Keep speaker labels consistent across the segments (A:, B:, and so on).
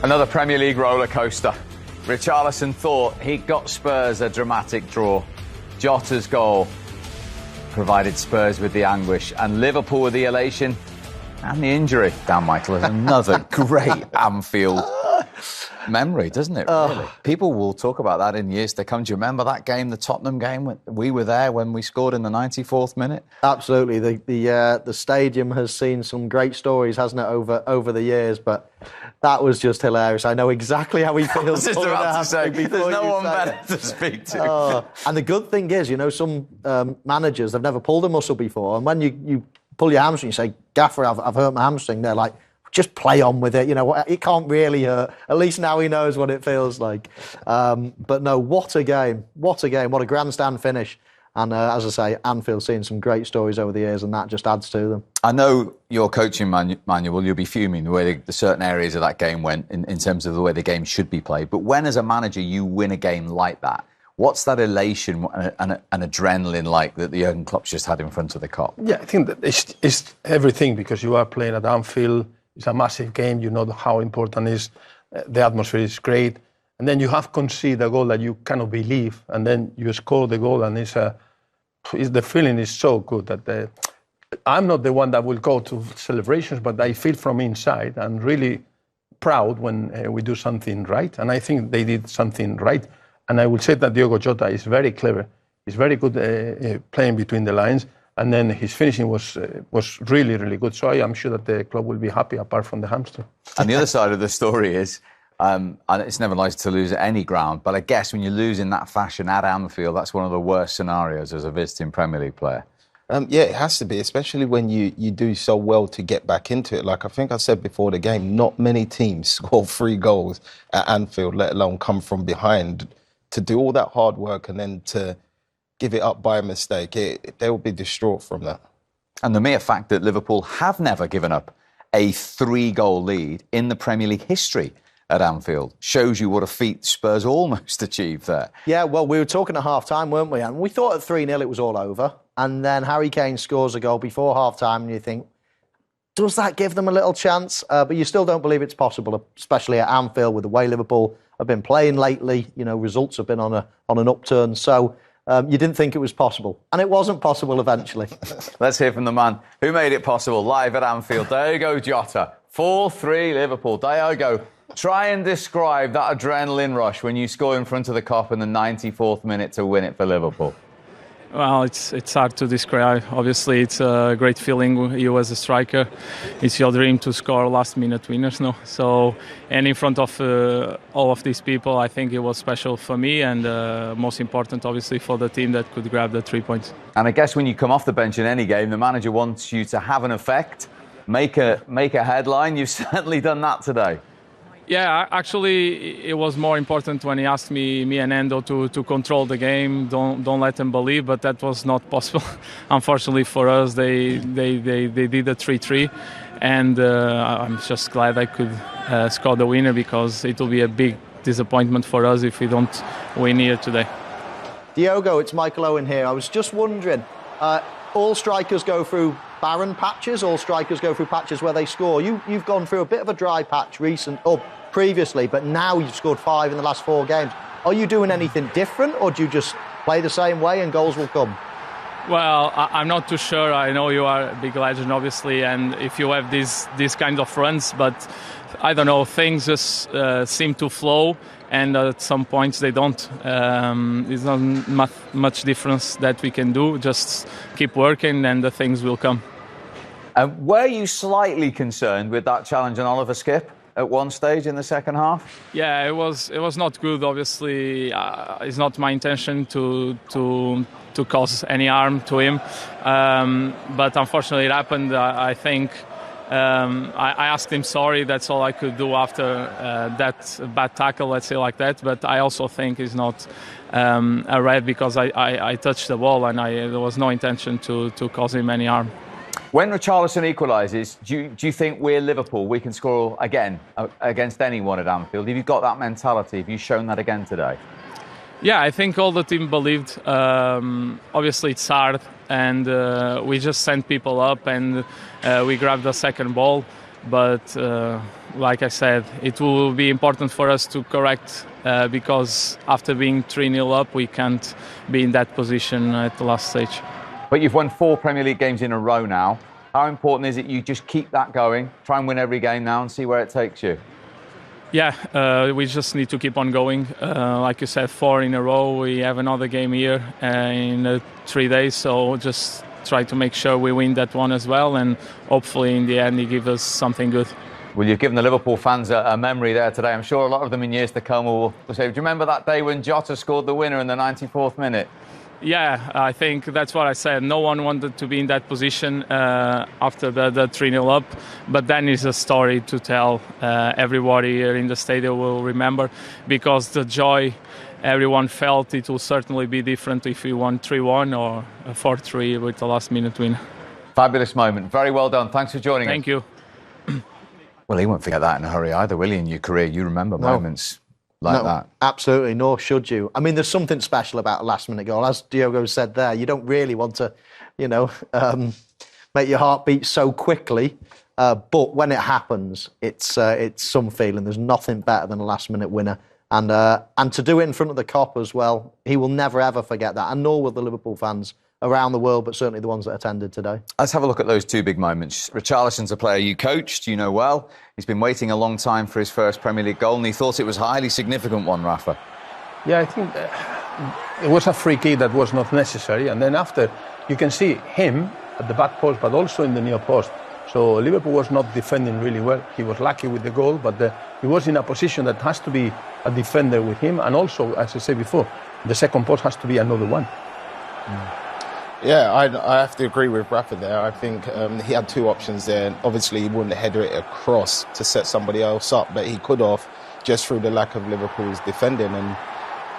A: Another Premier League roller coaster. Richarlison thought he got Spurs a dramatic draw. Jota's goal provided Spurs with the anguish, and Liverpool with the elation and the injury. Dan Michael is another great Anfield memory, doesn't it, really? People will talk about that in years to come. Do you remember that game, the Tottenham game? We were there when we scored in the 94th minute.
B: Absolutely. The stadium has seen some great stories, hasn't it, over the years, but that was just hilarious. I know exactly how he feels.
A: I was just about to say, there's no one better to speak to.
B: And the good thing is, you know, some managers, they've never pulled a muscle before, and when you pull your hamstring, you say, Gaffer, I've hurt my hamstring, they're like, just play on with it. You know, it can't really hurt. At least now he knows what it feels like. But no, what a game. What a game. What a grandstand finish. And as I say, Anfield's seen some great stories over the years, and that just adds to them. I
A: know your coaching manual, you'll be fuming the way the certain areas of that game went in terms of the way the game should be played. But when, as a manager, you win a game like that, what's that elation and adrenaline like that the Jurgen Klopp's just had in front of the Kop?
C: Yeah, I think that it's everything, because you are playing at Anfield. It's a massive game. You know how important it is. The atmosphere is great. And then you have conceded a goal that you cannot believe. And then you score the goal, and the feeling is so good that I'm not the one that will go to celebrations, but I feel from inside and really proud when we do something right. And I think they did something right. And I will say that Diogo Jota is very clever. He's very good playing between the lines. And then his finishing was really, really good. So I am sure that the club will be happy, apart from the hamster.
A: And the other side of the story is, and it's never nice to lose at any ground, but I guess when you lose in that fashion at Anfield, that's one of the worst scenarios as a visiting Premier League player.
D: Yeah, it has to be, especially when you do so well to get back into it. Like I think I said before the game, not many teams score 3 goals at Anfield, let alone come from behind. To do all that hard work and then to give it up by a mistake, they will be distraught from that.
A: And the mere fact that Liverpool have never given up a 3-goal lead in the Premier League history at Anfield shows you what a feat Spurs almost achieved there.
B: Yeah, well, we were talking at half-time, weren't we? And we thought at 3-0 it was all over. And then Harry Kane scores a goal before half-time, and you think, does that give them a little chance? But you still don't believe it's possible, especially at Anfield with the way Liverpool have been playing lately. You know, results have been on an upturn. So you didn't think it was possible. And it wasn't possible eventually.
A: Let's hear from the man who made it possible live at Anfield. Diogo Jota. 4-3 Liverpool. Diogo, try and describe that adrenaline rush when you score in front of the Kop in the 94th minute to win it for Liverpool.
E: Well, it's hard to describe. Obviously, it's a great feeling. You as a striker, it's your dream to score last-minute winners, no? So, and in front of all of these people, I think it was special for me, and most important, obviously, for the team that could grab the 3 points.
A: And I guess when you come off the bench in any game, the manager wants you to have an effect, make a headline. You've certainly done that today.
E: Yeah, actually, it was more important when he asked me and Endo to control the game, don't let them believe, but that was not possible. Unfortunately for us, they did a 3-3, and I'm just glad I could score the winner, because it will be a big disappointment for us if we don't win here today.
B: Diogo, it's Michael Owen here. I was just wondering, all strikers go through barren patches, all strikers go through patches where they score. You've gone through a bit of a dry patch previously, but now you've scored 5 in the last 4 games. Are you doing anything different, or do you just play the same way and goals will come?
E: Well, I'm not too sure. I know you are a big legend, obviously, and if you have these kind of runs, but I don't know, things just seem to flow, and at some points they don't. There's not much difference that we can do. Just keep working and the things will come.
A: Were you slightly concerned with that challenge on Oliver Skipp at one stage in the second half?
E: Yeah, it was not good. Obviously, it's not my intention to cause any harm to him, but unfortunately it happened. I think I asked him sorry. That's all I could do after that bad tackle, let's say like that. But I also think it's not a red, because I touched the ball and there was no intention to cause him any harm.
A: When Richarlison equalises, do you think we're Liverpool? We can score again against anyone at Anfield. Have you got that mentality? Have you shown that again today?
E: Yeah, I think all the team believed. Obviously, it's hard, and we just sent people up, and we grabbed the second ball. But like I said, it will be important for us to correct because after being 3-0 up, we can't be in that position at the last stage.
A: But you've won 4 Premier League games in a row now. How important is it you just keep that going, try and win every game now and see where it takes you?
E: Yeah, we just need to keep on going. Like you said, 4 in a row. We have another game here in 3 days, so just try to make sure we win that one as well, and hopefully in the end it gives us something good.
A: Well, you've given the Liverpool fans a memory there today. I'm sure a lot of them in years to come will say, do you remember that day when Jota scored the winner in the 94th minute?
E: Yeah, I think that's what I said. No one wanted to be in that position after the 3-0 up, but then it's a story to tell. Everybody here in the stadium will remember, because the joy everyone felt, it will certainly be different if we won 3-1 or 4-3 with the last-minute win.
A: Fabulous moment. Very well done. Thanks for joining us.
E: Thank you.
A: Well, he won't forget that in a hurry either, will he? In your career, you remember moments like that.
B: Absolutely, nor should you. I mean, there's something special about a last-minute goal. As Diogo said there, you don't really want to, make your heart beat so quickly. But when it happens, it's some feeling. There's nothing better than a last-minute winner. And to do it in front of the Kop as well, he will never, ever forget that. And nor will the Liverpool fans around the world, but certainly the ones that attended today.
A: Let's have a look at those 2 big moments. Richarlison's a player you coached, you know well. He's been waiting a long time for his first Premier League goal, and he thought it was a highly significant one, Rafa.
C: Yeah, I think it was a free kick that was not necessary. And then after, you can see him at the back post, but also in the near post. So Liverpool was not defending really well. He was lucky with the goal, but he was in a position that has to be a defender with him. And also, as I said before, the second post has to be another one.
D: Yeah, I have to agree with Rafa there. I think he had 2 options there. Obviously, he wouldn't header it across to set somebody else up, but he could have, just through the lack of Liverpool's defending. And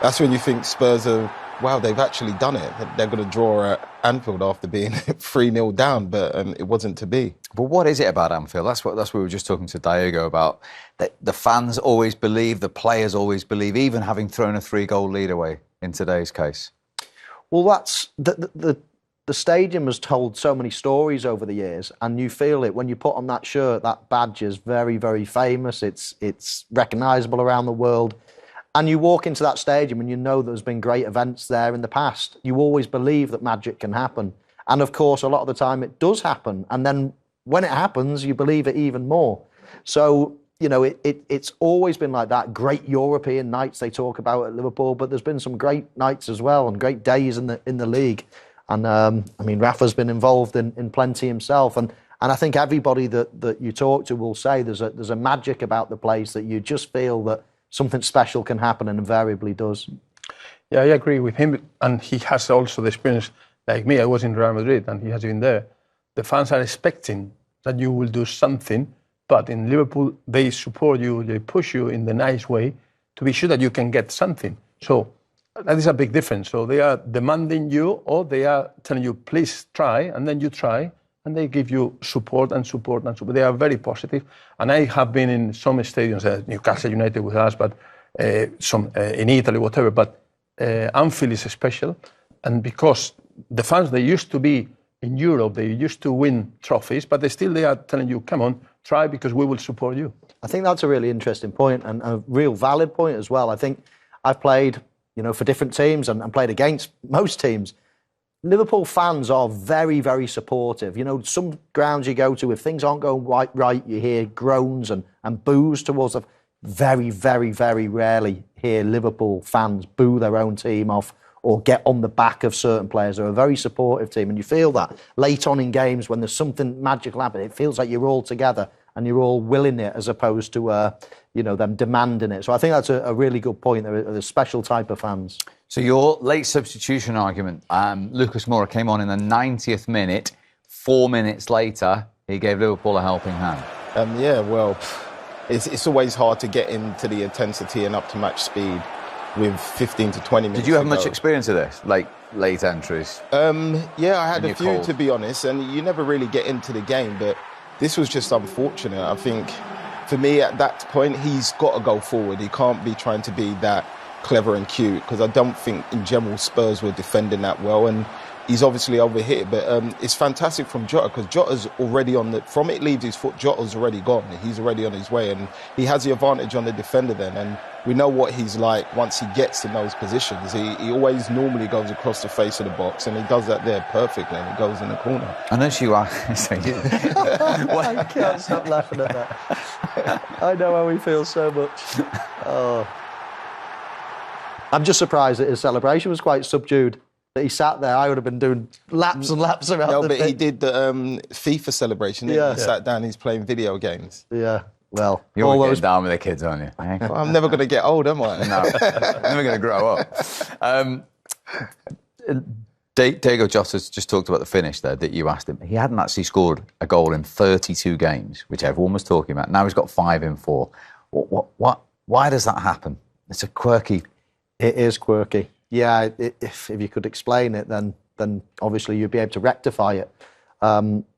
D: that's when you think Spurs are, wow, they've actually done it. They're going to draw at Anfield after being 3-0 down, but it wasn't to be.
A: But what is it about Anfield? That's what we were just talking to Diego about. The fans always believe, the players always believe, even having thrown a 3-goal lead away in today's case. Well,
B: that's the stadium has told so many stories over the years, and you feel it when you put on that shirt. That badge is very, very famous. It's recognisable around the world. And you walk into that stadium and you know there's been great events there in the past. You always believe that magic can happen. And of course, a lot of the time it does happen. And then when it happens, you believe it even more. So, it's always been like that. Great European nights they talk about at Liverpool, but there's been some great nights as well and great days in the league. And Rafa's been involved in plenty himself. And I think everybody that you talk to will say there's a magic about the place that you just feel that something special can happen, and invariably does.
C: Yeah, I agree with him. And he has also the experience, like me. I was in Real Madrid and he has been there. The fans are expecting that you will do something, but in Liverpool, they support you, they push you in the nice way to be sure that you can get something. So that is a big difference. So they are demanding you, or they are telling you, please try, and then you try, and they give you support and support and support. They are very positive. And I have been in some stadiums, Newcastle United with us, but some in Italy, whatever. But Anfield is special. And because the fans, they used to be in Europe, they used to win trophies, but they are telling you, come on, try, because we will support you.
B: I think that's a really interesting point, and a real valid point as well. I think I've played, for different teams and played against most teams. Liverpool fans are very, very supportive. Some grounds you go to, if things aren't going right, you hear groans and boos towards them. Very, very, very rarely hear Liverpool fans boo their own team off or get on the back of certain players. They're a very supportive team, and you feel that late on in games when there's something magical happening. It feels like you're all together and you're all willing it, as opposed to them demanding it. So I think that's a really good point. They're a special type of fans.
A: So your late substitution argument, Lucas Moura came on in the 90th minute. 4 minutes later, he gave Liverpool a helping hand.
D: It's always hard to get into the intensity and up to match speed with 15 to 20 minutes.
A: Did you have much experience of this, like late entries?
D: I had a few, to be honest, and you never really get into the game, but this was just unfortunate. I think for me at that point, he's got to go forward. He can't be trying to be that clever and cute, because I don't think in general Spurs were defending that well, and he's obviously overhit it, but it's fantastic from Jota because Jota's already from it leaves his foot, Jota's already gone. He's already on his way and he has the advantage on the defender then. And we know what he's like once he gets in those positions. He always normally goes across the face of the box and he does that there perfectly and he goes in the corner.
A: Unless you are...
B: I can't stop laughing at that. I know how he feels so much. Oh. I'm just surprised that his celebration was quite subdued. That he sat there, I would have been doing laps and laps around the pitch.
D: He did the FIFA celebration. He sat down, he's playing video games.
B: Yeah, well...
A: You're all getting down with the kids, aren't you?
D: Well, I'm never going to get old, am I?
A: No, never going to grow up. Diego Jota's just talked about the finish there that you asked him. He hadn't actually scored a goal in 32 games, which everyone was talking about. Now he's got 5 in 4. Why does that happen? It's a quirky...
B: It is quirky. Yeah, if you could explain it, then obviously you'd be able to rectify it.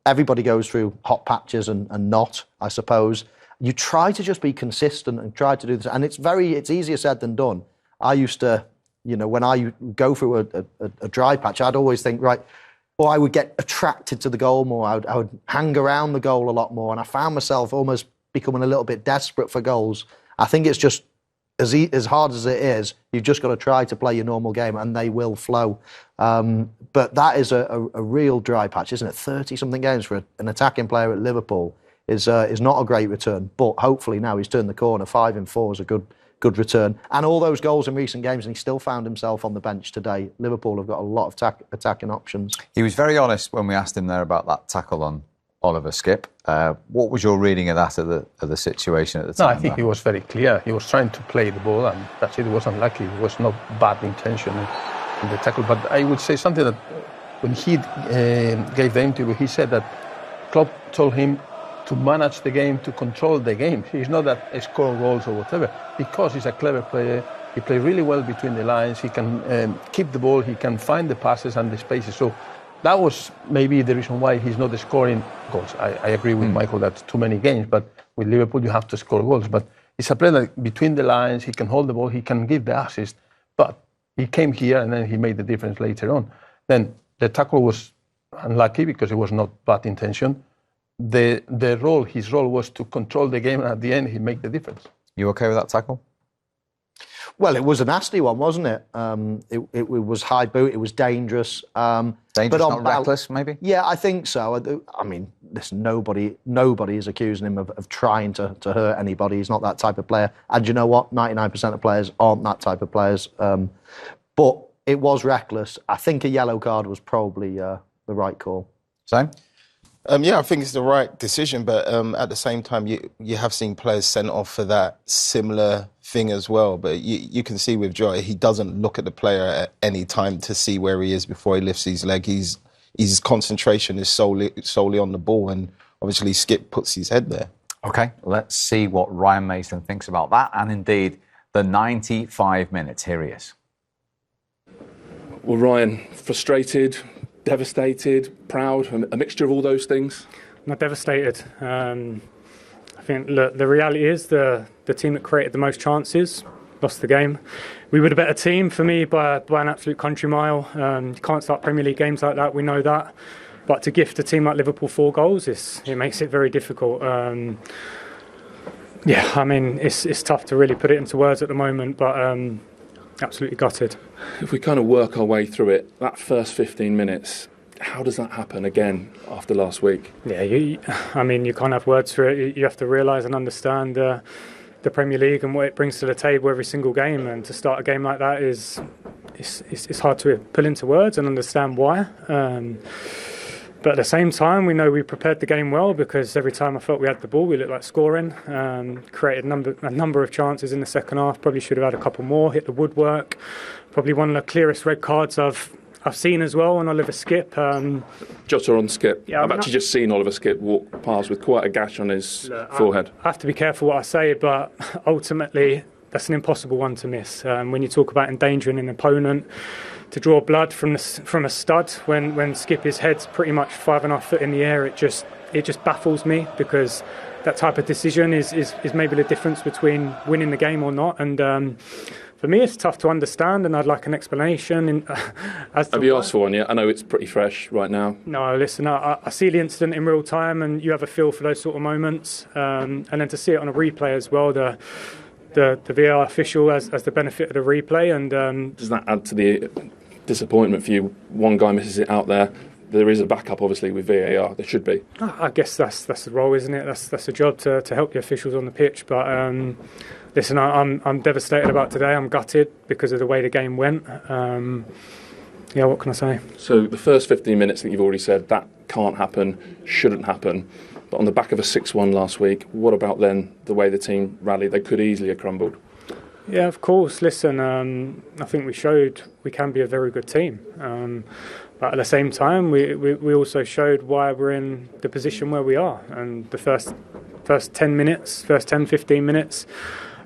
B: Everybody goes through hot patches and not, I suppose. You try to just be consistent and try to do this, and it's easier said than done. I used to, when I go through a dry patch, I'd always think, right, or I would get attracted to the goal more. I would hang around the goal a lot more, and I found myself almost becoming a little bit desperate for goals. I think it's just as hard as it is, you've just got to try to play your normal game and they will flow. But that is a real dry patch, isn't it? 30-something games for an attacking player at Liverpool is not a great return. But hopefully now he's turned the corner. 5 in 4 is a good return. And all those goals in recent games, and he still found himself on the bench today. Liverpool have got a lot of attacking options.
A: He was very honest when we asked him there about that tackle on Oliver Skipp. What was your reading of that, of the situation at the time?
C: No, I think he was very clear. He was trying to play the ball, and that's it. It was unlucky. It was not bad intention in the tackle. But I would say something that when he gave the interview, he said that Klopp told him to manage the game, to control the game. He's not that score goals or whatever, because he's a clever player. He plays really well between the lines. He can keep the ball. He can find the passes and the spaces. So that was maybe the reason why he's not scoring goals. I agree with Michael, that's too many games, but with Liverpool you have to score goals. But it's a player that between the lines, he can hold the ball, he can give the assist, but he came here and then he made the difference later on. Then the tackle was unlucky because it was not bad intention. His role was to control the game, and at the end he made the difference.
A: You okay with that tackle?
B: Well, it was a nasty one, wasn't it? It was high boot. It was dangerous.
A: Dangerous, not reckless, maybe?
B: Yeah, I think so. I mean, listen, nobody is accusing him of trying to hurt anybody. He's not that type of player. And you know what? 99% of players aren't that type of players. But it was reckless. I think a yellow card was probably the right call.
A: Same?
D: Yeah, I think it's the right decision, but at the same time, you have seen players sent off for that similar thing as well. But you can see with Jota, he doesn't look at the player at any time to see where he is before he lifts his leg. His concentration is solely on the ball, and obviously Skipp puts his head there.
A: OK, let's see what Ryan Mason thinks about that, and indeed the 95 minutes. Here he is.
F: Well, Ryan, frustrated, devastated, proud, a mixture of all those things?
G: Not devastated. I think, look, the reality is the team that created the most chances lost the game. We were the better team, for me, by an absolute country mile. You can't start Premier League games like that, we know that. But to gift a team like Liverpool 4 goals, it makes it very difficult. Yeah, I mean, it's tough to really put it into words at the moment, but absolutely gutted.
F: If we kind of work our way through it, that first 15 minutes, how does that happen again after last week?
G: Yeah, you can't have words for it. You have to realise and understand the Premier League and what it brings to the table every single game. And to start a game like that it's hard to put into words and understand why. But at the same time, we know we prepared the game well, because every time I felt we had the ball, we looked like scoring. Created a number of chances in the second half. Probably should have had a couple more. Hit the woodwork. Probably one of the clearest red cards I've seen as well on Oliver Skipp.
F: Jota on Skipp.
G: Yeah,
F: I've actually just seen Oliver Skipp walk past with quite a gash on his forehead.
G: I have to be careful what I say, but ultimately that's an impossible one to miss. When you talk about endangering an opponent, to draw blood from a stud when Skipp's head's pretty much 5.5 foot in the air, it just baffles me, because that type of decision is maybe the difference between winning the game or not. And for me, it's tough to understand, and I'd like an explanation.
F: Have you asked for one yet? I know it's pretty fresh right now.
G: No, listen, I see the incident in real time, and you have a feel for those sort of moments. And then to see it on a replay as well, the VAR official has the benefit of the replay. And
F: does that add to the disappointment for you? One guy misses it out there. There is a backup, obviously, with VAR. There should be.
G: I guess that's the role, isn't it? That's the job to help the officials on the pitch. But listen, I'm devastated about today. I'm gutted because of the way the game went. Yeah, what can I say?
F: So the first 15 minutes that you've already said, that can't happen, shouldn't happen. But on the back of a 6-1 last week, what about then the way the team rallied? They could easily have crumbled.
G: Yeah, of course. Listen, I think we showed we can be a very good team. But at the same time, we also showed why we're in the position where we are. And the first 10 minutes, first 10, 15 minutes.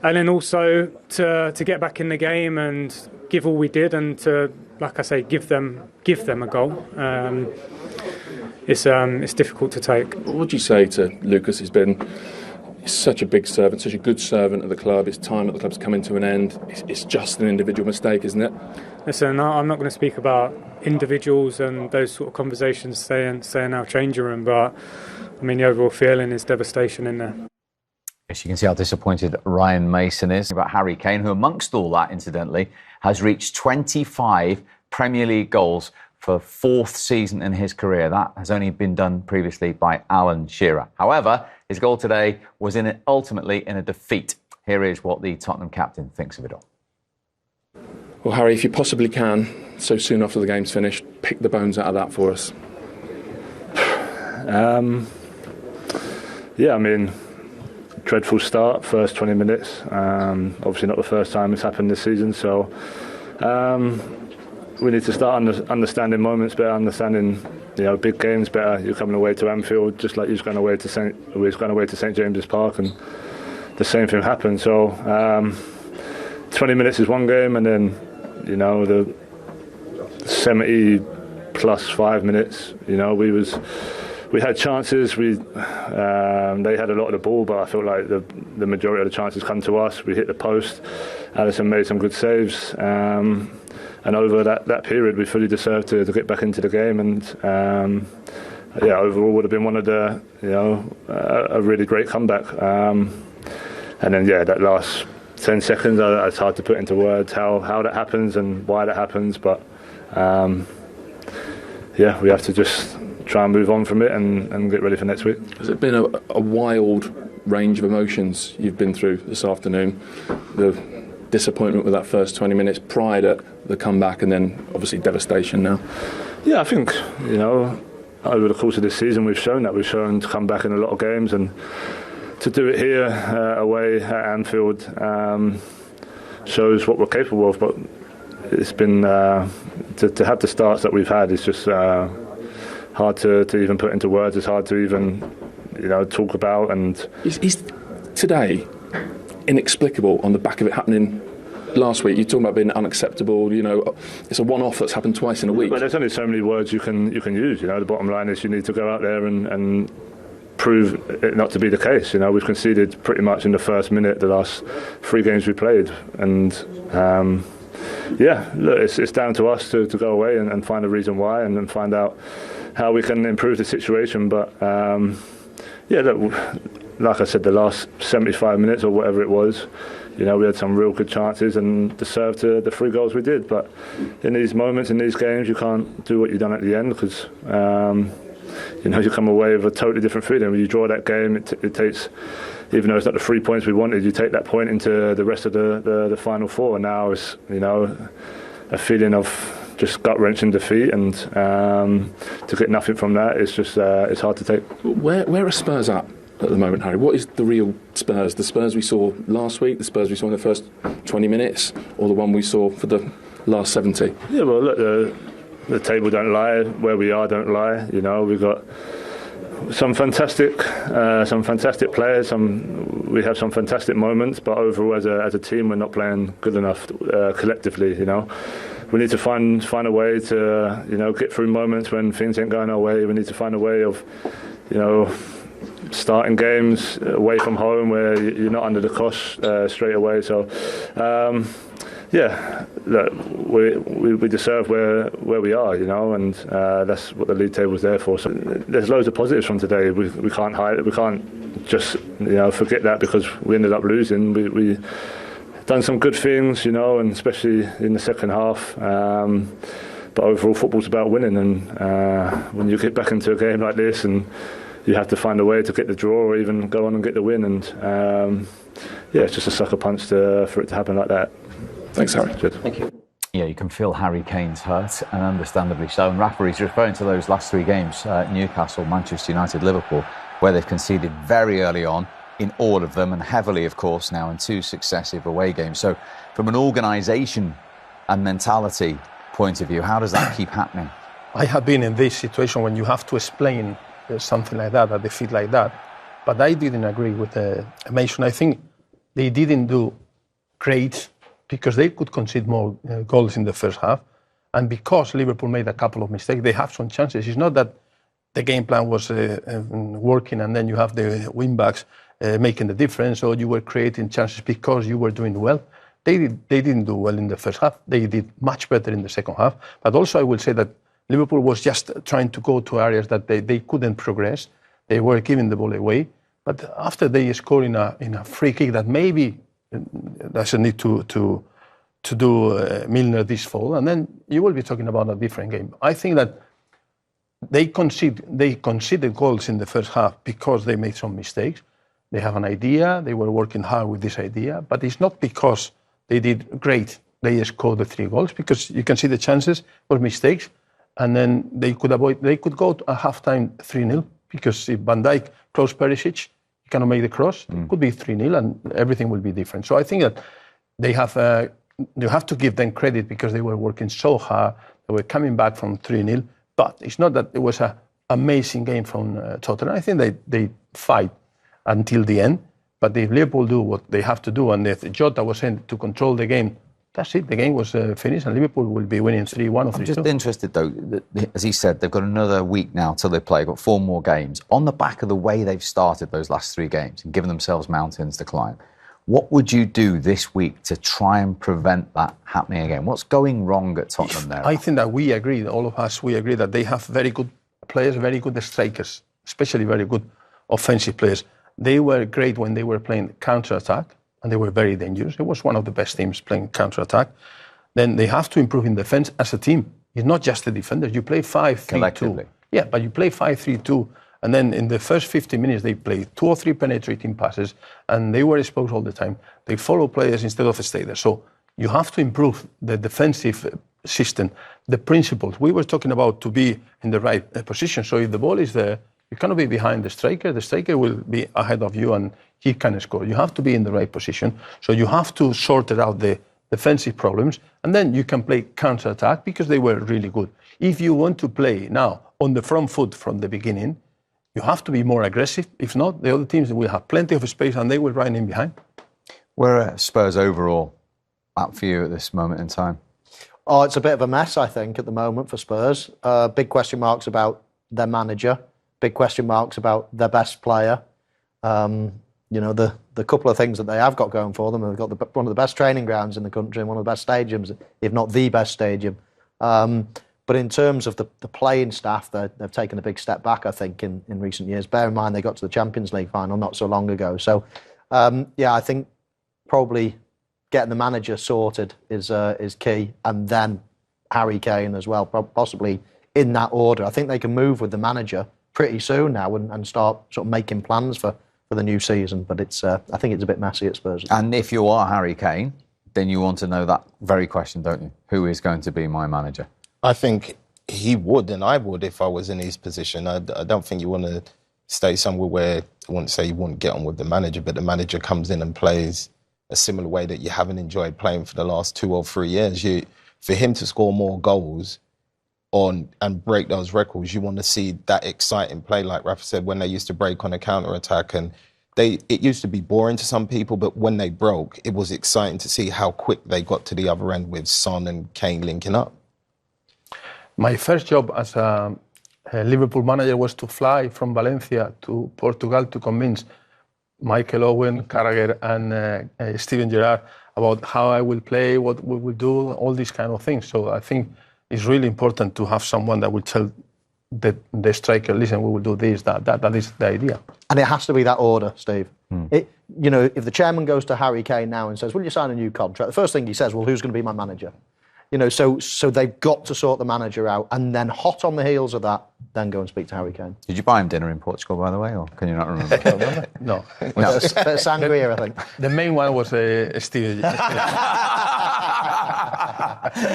G: And then also to get back in the game and give all we did and to, like I say, give them a goal. It's difficult to take.
F: What would you say to Lucas? He's been such a big servant, such a good servant at the club. His time at the club's coming to an end. It's just an individual mistake, isn't it?
G: Listen, I'm not going to speak about individuals and those sort of conversations staying in our changing room, but I mean the overall feeling is devastation in there.
A: Yes, you can see how disappointed Ryan Mason is about Harry Kane, who amongst all that, incidentally, has reached 25 Premier League goals for fourth season in his career. That has only been done previously by Alan Shearer. However, his goal today was ultimately in a defeat. Here is what the Tottenham captain thinks of it all.
F: Well, Harry, if you possibly can, so soon after the game's finished, pick the bones out of that for us.
H: Yeah, I mean, dreadful start, first 20 minutes. Obviously not the first time it's happened this season, so we need to start understanding moments better, understanding big games better. You're coming away to Anfield just like you was going away to St James's Park, and the same thing happened. So 20 minutes is one game, and then the 70 plus 5 minutes. We had chances. They had a lot of the ball, but I felt like the majority of the chances come to us. We hit the post. Alisson made some good saves, and over that period, we fully deserved to get back into the game. And overall, would have been one of the a really great comeback. And then that last 10 seconds, it's hard to put into words how that happens and why that happens. But we have to just try and move on from it and get ready for next week.
F: Has it been a wild range of emotions you've been through this afternoon? The disappointment with that first 20 minutes, pride at the comeback, and then obviously devastation now.
H: Yeah, I think over the course of this season we've shown to come back in a lot of games, and to do it here away at Anfield shows what we're capable of. But it's been to have the starts that we've had. It's just hard to even put into words. It's hard to even talk about. And
F: is today inexplicable on the back of it happening last week? You're talking about being unacceptable. It's a one-off that's happened twice in a week.
H: But there's only so many words you can use. The bottom line is you need to go out there and prove it not to be the case. We've conceded pretty much in the first minute the last 3 games we played, and look, it's down to us to go away and find a reason why, and then find out how we can improve the situation. But look, like I said, the last 75 minutes or whatever it was, we had some real good chances and deserved the 3 goals we did. But in these moments, in these games, you can't do what you've done at the end, because you come away with a totally different feeling. When you draw that game, it takes, even though it's not the 3 points we wanted, you take that point into the rest of the final 4. And now it's a feeling of just gut-wrenching defeat, and to get nothing from that, it's just it's hard to take.
F: Where are Spurs at the moment, Harry? What is the real Spurs? The Spurs we saw last week, the Spurs we saw in the first 20 minutes, or the one we saw for the last 70?
H: Yeah, well, look, the table don't lie, where we are don't lie. We've got some fantastic players. We have some fantastic moments, but overall, as a team, we're not playing good enough collectively. We need to find a way to get through moments when things ain't going our way. We need to find a way of starting games away from home where you're not under the cosh straight away. So Yeah, look, we deserve where we are, and that's what the league table is there for. So there's loads of positives from today. We can't hide it. We can't just forget that because we ended up losing. We done some good things, and especially in the second half. But overall, football's about winning, and when you get back into a game like this, and you have to find a way to get the draw or even go on and get the win. And it's just a sucker punch for it to happen like that. Thanks, Harry.
B: Thank you.
A: Yeah, you can feel Harry Kane's hurt, and understandably so. And Rafa, he's referring to those last three games, Newcastle, Manchester United, Liverpool, where they've conceded very early on in all of them, and heavily, of course, now in 2 successive away games. So from an organisation and mentality point of view, how does that keep happening?
C: I have been in this situation when you have to explain something like that, a defeat like that. But I didn't agree with Mason. I think they didn't do great because they could concede more goals in the first half. And because Liverpool made a couple of mistakes, they have some chances. It's not that the game plan was working and then you have the wing-backs making the difference, or you were creating chances because you were doing well. They didn't do well in the first half. They did much better in the second half. But also I will say that Liverpool was just trying to go to areas that they couldn't progress. They were giving the ball away. But after they score in a free kick that maybe doesn't need to do Milner this fall, and then you will be talking about a different game. I think that they conceded goals in the first half because they made some mistakes. They have an idea, they were working hard with this idea, but it's not because they did great. They scored the 3 goals because you can see the chances were mistakes, and then they could go to a half-time 3-0 because if Van Dijk closed Perisic, he cannot make the cross. It could be 3-0 and everything will be different. So I think that you have to give them credit because they were working so hard. They were coming back from 3-0, but it's not that it was an amazing game from Tottenham. I think they fight until the end, but if Liverpool do what they have to do, and if Jota was sent to control the game, that's it. The game was finished, and Liverpool will be winning 3-1 or 3-2.
A: I'm just interested, though, that, as he said, they've got another week now till they play. Got 4 more games. On the back of the way they've started those last 3 games and given themselves mountains to climb, what would you do this week to try and prevent that happening again? What's going wrong at Tottenham there?
C: I think that we agree, all of us, we agree that they have very good players, very good strikers, especially very good offensive players. They were great when they were playing counter-attack, and they were very dangerous. It was one of the best teams playing counter-attack. Then they have to improve in defence as a team. It's not just the defenders. You play 5-3-2. Yeah, but you play 5-3-2, and then in the first 50 minutes they play 2 or 3 penetrating passes, and they were exposed all the time. They follow players instead of stay there. So you have to improve the defensive system, the principles. We were talking about to be in the right position. So if the ball is there, you cannot be behind the striker. The striker will be ahead of you and he can score. You have to be in the right position. So you have to sort out the defensive problems, and then you can play counter-attack because they were really good. If you want to play now on the front foot from the beginning, you have to be more aggressive. If not, the other teams will have plenty of space and they will run in behind.
A: Where are Spurs overall at for you at this moment in time?
B: Oh, it's a bit of a mess, I think, at the moment for Spurs. Big question marks about their manager. Big question marks about their best player. The couple of things that they have got going for them, they've got one of the best training grounds in the country and one of the best stadiums, if not the best stadium. But in terms of the playing staff, they've taken a big step back, I think, in recent years. Bear in mind, they got to the Champions League final not so long ago. So, I think probably getting the manager sorted is key, and then Harry Kane as well, possibly in that order. I think they can move with the manager pretty soon now and start sort of making plans for the new season. But I think it's a bit messy at Spurs.
A: And if you are Harry Kane, then you want to know that very question, don't you? Who is going to be my manager?
D: I think he would, and I would if I was in his position. I don't think you want to stay somewhere where, I wouldn't say you wouldn't get on with the manager, but the manager comes in and plays a similar way that you haven't enjoyed playing for the last 2 or 3 years. For him to score more goals and break those records, you want to see that exciting play, like Rafa said, when they used to break on a counter-attack. And it used to be boring to some people, but when they broke, it was exciting to see how quick they got to the other end with Son and Kane linking up.
C: My first job as a Liverpool manager was to fly from Valencia to Portugal to convince Michael Owen, Carragher, and Steven Gerrard about how I will play, what we will do, all these kind of things. So I think it's really important to have someone that will tell the striker, listen, we will do this, that is the idea.
B: And it has to be that order, Steve. If the chairman goes to Harry Kane now and says, will you sign a new contract? The first thing he says, well, who's going to be my manager? So they've got to sort the manager out, and then hot on the heels of that, then go and speak to Harry Kane.
A: Did you buy him dinner in Portugal, by the way, or can you not remember?
C: No.
B: Bit of sangria, I think.
C: The main one was Steven.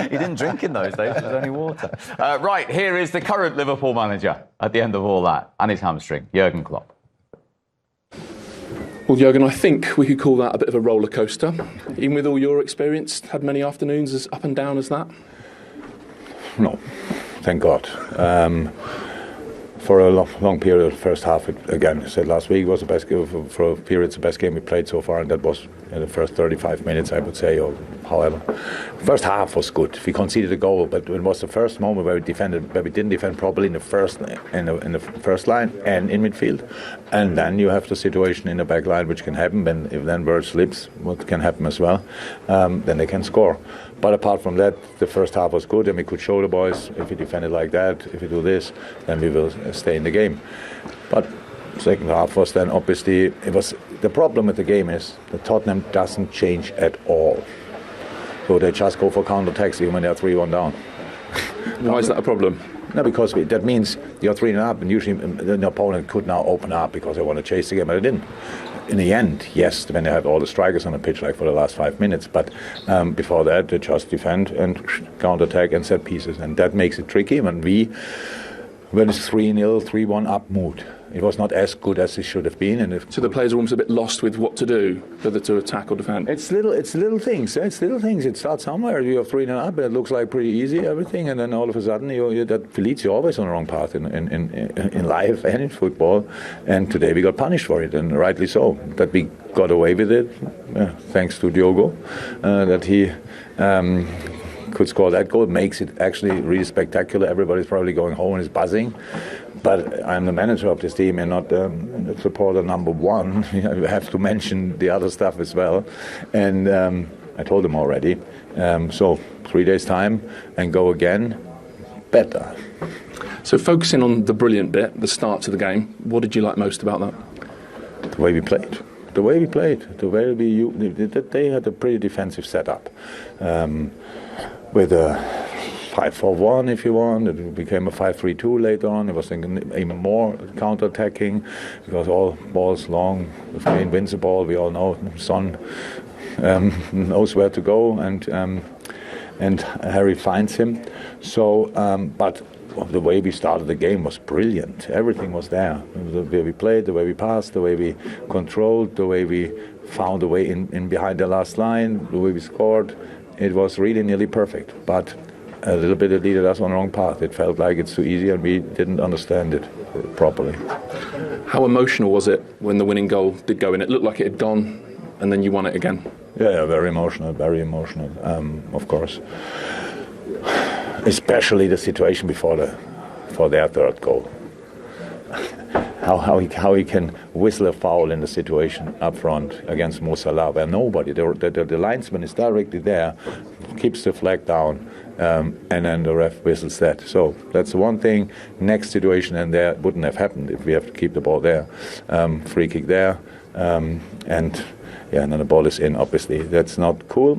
A: He didn't drink in those days, it was only water. Right, here is the current Liverpool manager at the end of all that, and his hamstring, Jurgen Klopp.
F: Well, Jurgen, I think we could call that a bit of a roller coaster. Even with all your experience, had many afternoons as up and down as that?
I: No, thank God. For a long period, first half, again, I said last week, was the best game for a period, it's the best game we played so far, and that was in the first 35 minutes, I would say, or however. First half was good. We conceded a goal, but it was the first moment where we didn't defend properly in the first line and in midfield, and then you have the situation in the back line, which can happen. If then Bird slips, what can happen as well, then they can score. But apart from that, the first half was good, and we could show the boys, if we defend it like that, if we do this, then we will stay in the game. But second half was then obviously, the problem with the game is that Tottenham doesn't change at all. So they just go for counter-attacks even when they're 3-1 down.
F: Why is that a problem?
I: No, because that means you're 3-0 and usually the opponent could now open up because they want to chase the game, but they didn't. In the end, yes, when they had all the strikers on the pitch, like for the last 5 minutes, but before that, they just defend and counter-attack and set pieces, and that makes it tricky when it's 3-0, 3-1 up mood. It was not as good as it should have been.
F: So the players are almost a bit lost with what to do, whether to attack or defend?
I: It's little things. It's little things. It starts somewhere. You're 3-0 up, it looks like pretty easy, everything, and then all of a sudden that leads you always on the wrong path in life and in football. And today we got punished for it, and rightly so. That we got away with it, thanks to Diogo, that he could score that goal, makes it actually really spectacular. Everybody's probably going home and is buzzing. But I'm the manager of this team and not the supporter number one. You have to mention the other stuff as well. And I told them already. So 3 days' time and go again, better.
F: So focusing on the brilliant bit, the start to the game, what did you like most about that?
I: The way we played. They had a pretty defensive setup. With a 5-4-1 if you want. It became a 5-3-2 later on. It was even more counter-attacking because all balls long. If Kane wins the ball, we all know Son knows where to go, and Harry finds him. So, but the way we started the game was brilliant. Everything was there. The way we played, the way we passed, the way we controlled, the way we found a way in behind the last line, the way we scored. It was really nearly perfect, but a little bit it leaded us on the wrong path. It felt like it's too easy and we didn't understand it properly.
F: How emotional was it when the winning goal did go in? It looked like it had gone and then you won it again.
I: Yeah, very emotional, of course. Especially the situation for their third goal. How he can whistle a foul in the situation up front against Mo Salah, where nobody, the linesman is directly there, keeps the flag down, and then the ref whistles that. So that's the one thing. Next situation, and there wouldn't have happened if we have to keep the ball there. Free kick there, and then the ball is in, obviously. That's not cool.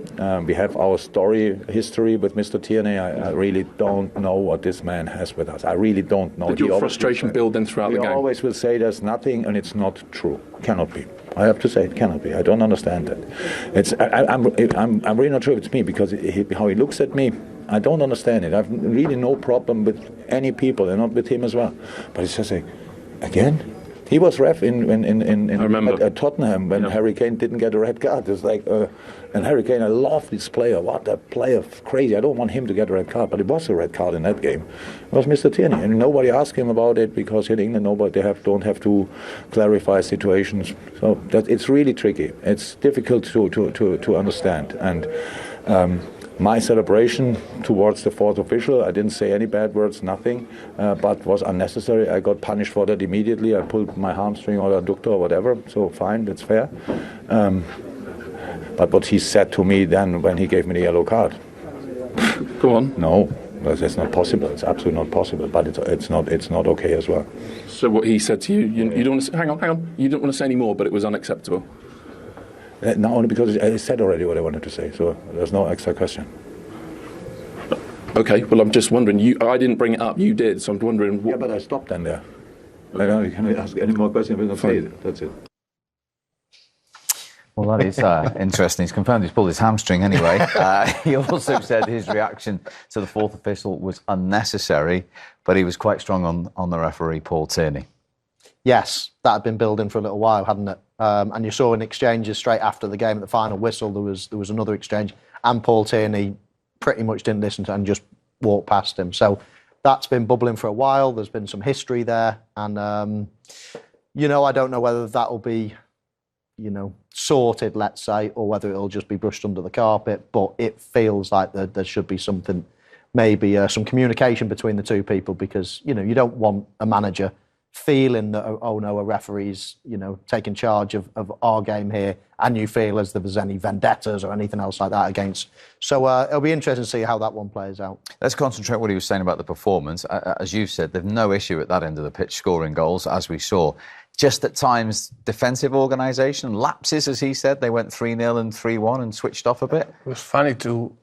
I: We have our history with Mr. Tierney. I really don't know what this man has with us. I really don't know.
F: Did your frustration build then throughout the game?
I: He always will say there's nothing, and it's not true. Cannot be. I have to say it cannot be. I don't understand that. I'm really not sure if it's me, because how he looks at me, I don't understand it. I've really no problem with any people, and not with him as well. But it's just like, again? He was ref at Tottenham when Harry Kane didn't get a red card. It's like, and Harry Kane, I love this player. What a player, crazy. I don't want him to get a red card, but it was a red card in that game. It was Mr. Tierney, and nobody asked him about it because in England they don't have to clarify situations. So it's really tricky. It's difficult to understand, and My celebration towards the fourth official, I didn't say any bad words, nothing, but was unnecessary. I got punished for that immediately. I pulled my hamstring or adductor or whatever, so fine, that's fair. But what he said to me then when he gave me the yellow card.
F: Go on.
I: No, that's not possible. It's absolutely not possible, but it's not okay as well.
F: So what he said to you, you don't want to, hang on, you don't want to say any more, but it was unacceptable.
I: Not only because I said already what I wanted to say, so there's no extra question.
F: Okay, well, I'm just wondering, I didn't bring it up, you did, so I'm wondering...
I: Yeah, but I stopped then there. Can I ask any more questions? That's it.
A: Well, that is interesting. He's confirmed he's pulled his hamstring anyway. He also said his reaction to the fourth official was unnecessary, but he was quite strong on the referee, Paul Tierney.
B: Yes, that had been building for a little while, hadn't it? And you saw in exchanges straight after the game at the final whistle, there was another exchange, and Paul Tierney pretty much didn't listen to it and just walked past him. So that's been bubbling for a while. There's been some history there, and I don't know whether that will be, sorted, let's say, or whether it'll just be brushed under the carpet. But it feels like there should be something, maybe some communication between the two people, because you don't want a manager feeling that, oh no, a referee's taking charge of our game here, and you feel as if there's any vendettas or anything else like that against. So it'll be interesting to see how that one plays out.
A: Let's concentrate on what he was saying about the performance. As you've said, there's no issue at that end of the pitch scoring goals, as we saw. Just at times, defensive organisation, lapses, as he said. They went 3-0 and 3-1 and switched off a bit.
C: It was funny to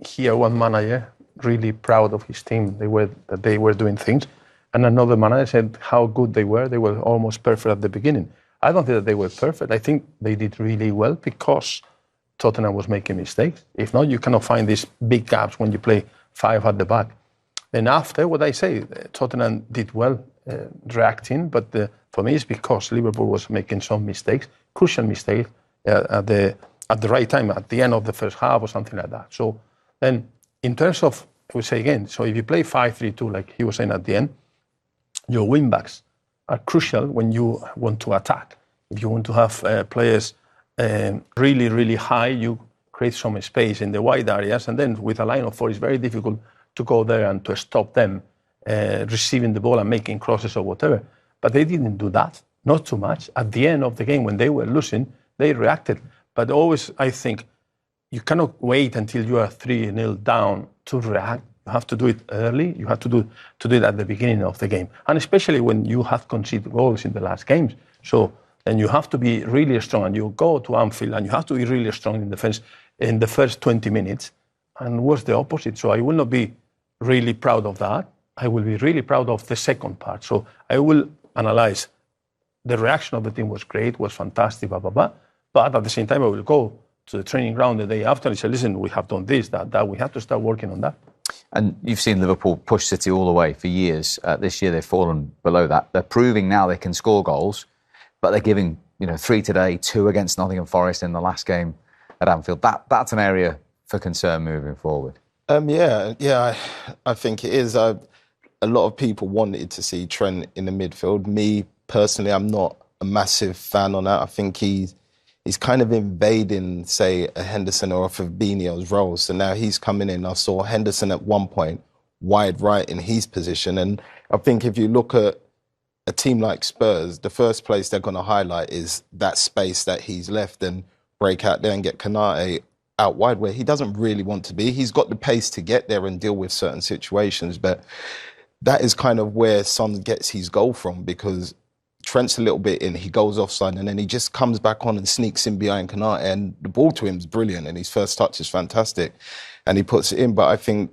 C: hear one manager really proud of his team. That they were doing things. And another manager said how good they were. They were almost perfect at the beginning. I don't think that they were perfect. I think they did really well because Tottenham was making mistakes. If not, you cannot find these big gaps when you play five at the back. Then after, what I say, Tottenham did well reacting, but for me it's because Liverpool was making some mistakes, crucial mistakes, at the right time, at the end of the first half or something like that. So then, in terms of, I would say again, so if you play 5-3-2, like he was saying at the end, your wing-backs are crucial when you want to attack. If you want to have players really, really high, you create some space in the wide areas, and then with a line of four, it's very difficult to go there and to stop them receiving the ball and making crosses or whatever. But they didn't do that, not too much. At the end of the game, when they were losing, they reacted. But always, I think, you cannot wait until you are 3-0 down to react. You have to do it early. You have to do it at the beginning of the game. And especially when you have conceded goals in the last games. So then you have to be really strong. And you go to Anfield and you have to be really strong in defence in the first 20 minutes. And was the opposite. So I will not be really proud of that. I will be really proud of the second part. So I will analyse the reaction of the team was great, was fantastic, blah, blah, blah. But at the same time, I will go to the training ground the day after and say, listen, we have done this, that. We have to start working on that.
A: And you've seen Liverpool push City all the way for years. This year they've fallen below that. They're proving now they can score goals, but they're giving 3 today, 2 against Nottingham Forest in the last game at Anfield. That's an area for concern moving forward.
D: I think it is. A lot of people wanted to see Trent in the midfield. Me personally, I'm not a massive fan on that. I think he's kind of invading, say, a Henderson or a Fabinho's role. So now he's coming in. I saw Henderson at one point wide right in his position. And I think if you look at a team like Spurs, the first place they're going to highlight is that space that he's left and break out there and get Konate out wide where he doesn't really want to be. He's got the pace to get there and deal with certain situations. But that is kind of where Son gets his goal from, because Trent's a little bit in, he goes offside, and then he just comes back on and sneaks in behind Konate, and the ball to him is brilliant, and his first touch is fantastic, and he puts it in. But I think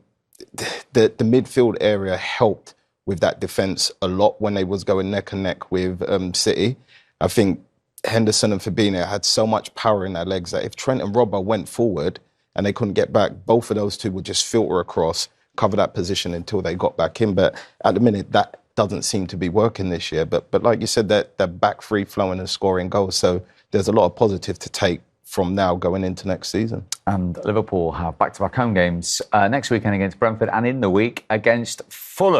D: the midfield area helped with that defence a lot when they was going neck and neck with City. I think Henderson and Fabinho had so much power in their legs that if Trent and Robbo went forward and they couldn't get back, both of those two would just filter across, cover that position until they got back in. But at the minute, that doesn't seem to be working this year. But like you said, they're back free flowing and scoring goals. So there's a lot of positive to take from now going into next season.
A: And Liverpool have back-to-back home games next weekend against Brentford and in the week against Fulham.